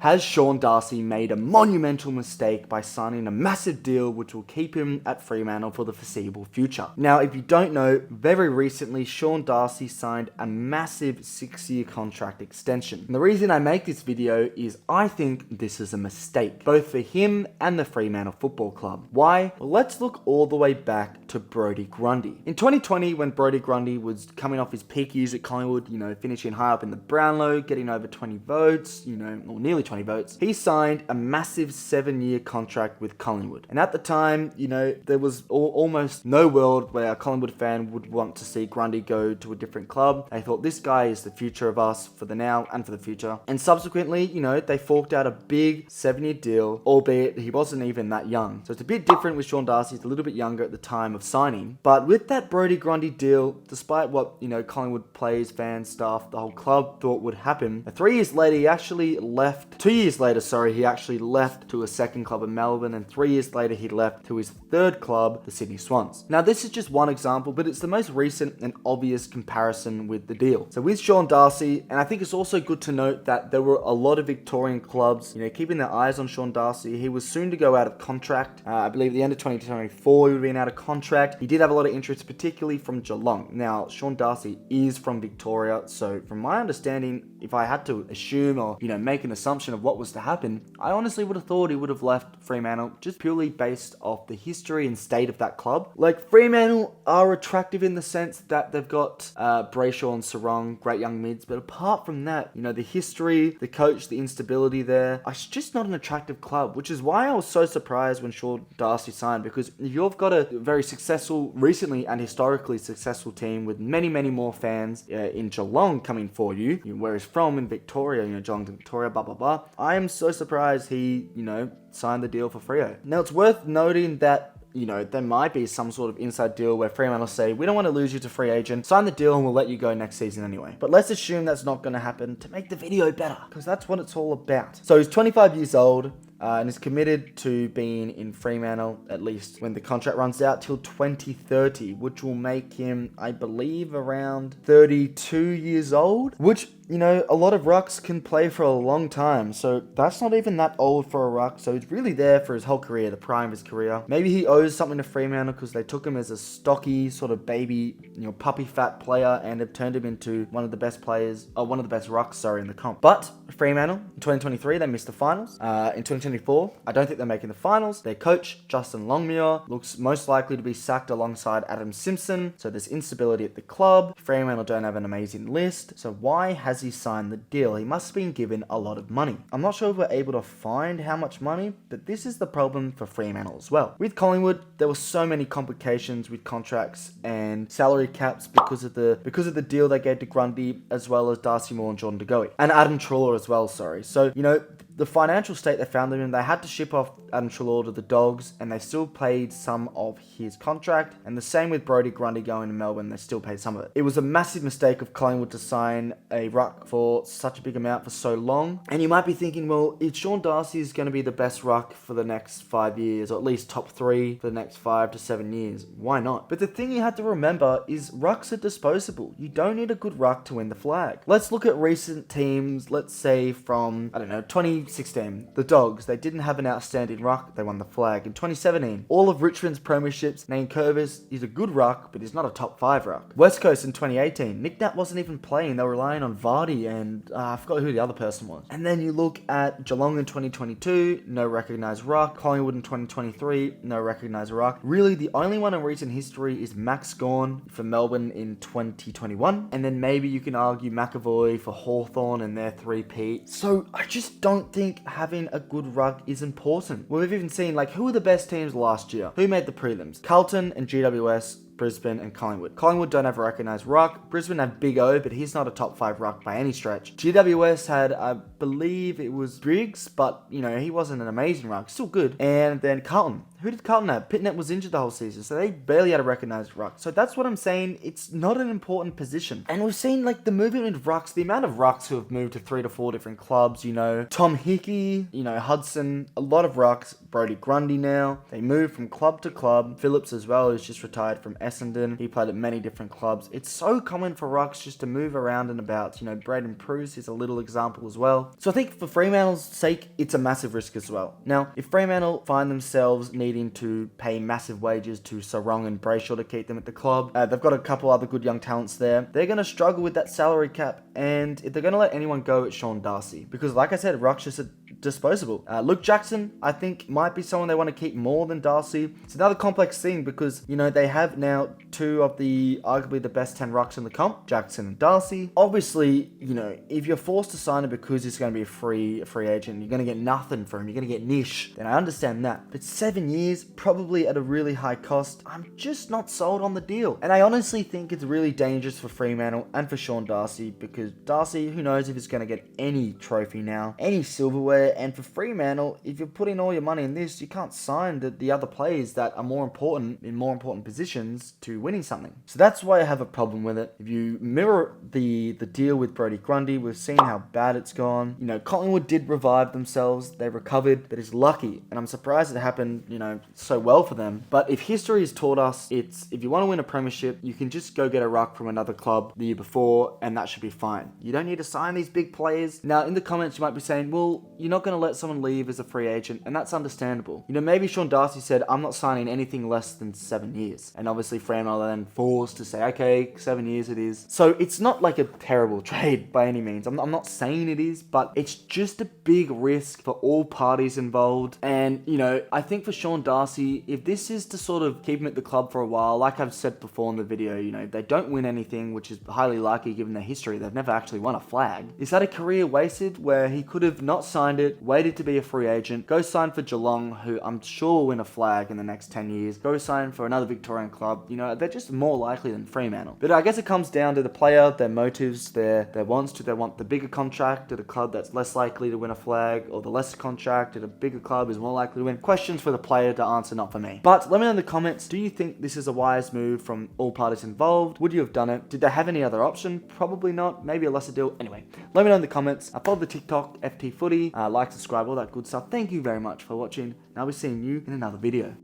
Has Sean Darcy made a monumental mistake by signing a massive deal which will keep him at Fremantle for the foreseeable future? Now, if you don't know, very recently Sean Darcy signed a massive 6-year contract extension. And the reason I make this video is I think this is a mistake, both for him and the Fremantle Football Club. Why? Well, let's look all the way back to Brody Grundy. In 2020, when Brody Grundy was coming off his peak years at Collingwood, finishing high up in the Brownlow, getting over 20 votes, or nearly 20 votes, he signed a massive 7-year contract with Collingwood. And at the time, there was almost no world where a Collingwood fan would want to see Grundy go to a different club. They thought this guy is the future of us for the now and for the future. And subsequently, they forked out a big 7-year deal, albeit he wasn't even that young. So it's a bit different with Sean Darcy. He's a little bit younger at the time of signing. But with that Brody Grundy deal, despite what, Collingwood players, fans, staff, the whole club thought would happen, 3 years later, he actually left. 2 years later, he actually left to a second club in Melbourne, and 3 years later, he left to his third club, the Sydney Swans. Now, this is just one example, but it's the most recent and obvious comparison with the deal. So with Sean Darcy, and I think it's also good to note that there were a lot of Victorian clubs, keeping their eyes on Sean Darcy. He was soon to go out of contract. I believe at the end of 2024, he would have been out of contract. He did have a lot of interest, particularly from Geelong. Now, Sean Darcy is from Victoria, so from my understanding, if I had to assume or, make an assumption of what was to happen, I honestly would have thought he would have left Fremantle just purely based off the history and state of that club. Like, Fremantle are attractive in the sense that they've got Brayshaw and Sarong, great young mids, but apart from that, the history, the coach, the instability there, it's just not an attractive club, which is why I was so surprised when Sean Darcy signed, because if you've got a very successful, recently and historically successful team with many, many more fans in Geelong coming for you, where he's from in Victoria, Geelong to Victoria, blah, blah, blah, I am so surprised he, signed the deal for freo. Now, it's worth noting that there might be some sort of inside deal where Fremantle say, we don't want to lose you to free agent, sign the deal and we'll let you go next season anyway. But let's assume that's not going to happen to make the video better, because that's what it's all about. So he's 25 years old. And is committed to being in Fremantle, at least when the contract runs out, till 2030, which will make him, I believe, around 32 years old, which, a lot of rucks can play for a long time, so that's not even that old for a ruck, so he's really there for his whole career, the prime of his career. Maybe he owes something to Fremantle because they took him as a stocky, sort of baby, puppy fat player and have turned him into one of the best players, one of the best rucks, in the comp. But Fremantle, in 2023, they missed the finals. In 2024, I don't think they're making the finals. Their coach, Justin Longmuir, looks most likely to be sacked alongside Adam Simpson, so there's instability at the club. Fremantle don't have an amazing list, so why has he signed the deal? He must have been given a lot of money. I'm not sure if we're able to find how much money, but this is the problem for Fremantle as well. With Collingwood, there were so many complications with contracts and salary caps because of the deal they gave to Grundy, as well as Darcy Moore and Jordan De Goey. And Adam Treloar as well, So, the financial state they found them in, they had to ship off Adam Treloar to the Dogs, and they still paid some of his contract. And the same with Brody Grundy going to Melbourne, they still paid some of it. It was a massive mistake of Collingwood to sign a ruck for such a big amount for so long. And you might be thinking, well, if Sean Darcy is going to be the best ruck for the next 5 years, or at least top 3 for the next 5 to 7 years, why not? But the thing you have to remember is rucks are disposable. You don't need a good ruck to win the flag. Let's look at recent teams, let's say from, 2016, the Dogs, they didn't have an outstanding ruck, they won the flag. In 2017, all of Richmond's premierships, Nate Curvis is a good ruck, but he's not a top 5 ruck. West Coast in 2018, Nick Nat wasn't even playing, they were relying on Vardy and I forgot who the other person was. And then you look at Geelong in 2022, no recognised ruck. Collingwood in 2023, no recognised ruck. Really, the only one in recent history is Max Gawn for Melbourne in 2021, and then maybe you can argue McAvoy for Hawthorn and their 3-peat. So I just don't think having a good ruck is important. We've even seen, who were the best teams last year? Who made the prelims? Carlton and GWS, Brisbane and Collingwood. Collingwood don't have a recognised ruck. Brisbane have Big O, but he's not a top 5 ruck by any stretch. GWS had, I believe it was Briggs, but, he wasn't an amazing ruck. Still good. And then Carlton. who did Carlton have? Pitnet was injured the whole season, so they barely had a recognised ruck. So that's what I'm saying. It's not an important position. And we've seen like the movement in rucks, the amount of rucks who have moved to 3 to 4 different clubs, Tom Hickey, Hudson, a lot of rucks, Brody Grundy now. They move from club to club. Phillips as well, who's just retired from Essendon. He played at many different clubs. It's so common for rucks just to move around and about. Braden Preuss is a little example as well. So I think for Fremantle's sake, it's a massive risk as well. Now, if Fremantle find themselves needing to pay massive wages to Sarong and Brayshaw to keep them at the club, they've got a couple other good young talents there. They're going to struggle with that salary cap, and if they're going to let anyone go, it's Sean Darcy. Because like I said, ruck's just a disposable. Luke Jackson, I think, might be someone they want to keep more than Darcy. It's another complex thing because, they have now two of the arguably the best 10 rucks in the comp, Jackson and Darcy. Obviously, if you're forced to sign him because he's going to be a free agent, you're going to get nothing for him, you're going to get niche, then I understand that. But 7 years, probably at a really high cost, I'm just not sold on the deal. And I honestly think it's really dangerous for Fremantle and for Sean Darcy, because Darcy, who knows if he's going to get any trophy now, any silverware. And for Fremantle, if you're putting all your money in this, you can't sign the other players that are more important in more important positions to winning something. So that's why I have a problem with it. If you mirror the deal with Brody Grundy, we've seen how bad it's gone. Collingwood did revive themselves. They recovered, but it's lucky. And I'm surprised it happened, so well for them. But if history has taught us, it's if you want to win a premiership, you can just go get a ruck from another club the year before, and that should be fine. You don't need to sign these big players. Now, in the comments, you might be saying, well, you're not going to let someone leave as a free agent, and that's understandable. Maybe Sean Darcy said, I'm not signing anything less than 7 years. And obviously Fremantle are then forced to say, okay, 7 years it is. So it's not like a terrible trade by any means. I'm not saying it is, but it's just a big risk for all parties involved. And, I think for Sean Darcy, if this is to sort of keep him at the club for a while, like I've said before in the video, they don't win anything, which is highly likely given their history. They've never actually won a flag. Is that a career wasted where he could have not signed it, waited to be a free agent, go sign for Geelong, who I'm sure will win a flag in the next 10 years, go sign for another Victorian club? They're just more likely than Fremantle. But I guess it comes down to the player, their motives, their wants. Do they want the bigger contract at a club that's less likely to win a flag, or the lesser contract at a bigger club is more likely to win? Questions for the player to answer, not for me. But let me know in the comments, do you think this is a wise move from all parties involved? Would you have done it? Did they have any other option? Probably not. Maybe a lesser deal. Anyway, let me know in the comments. I follow the TikTok FTFooty. Like, subscribe, all that good stuff. Thank you very much for watching, and I'll be seeing you in another video.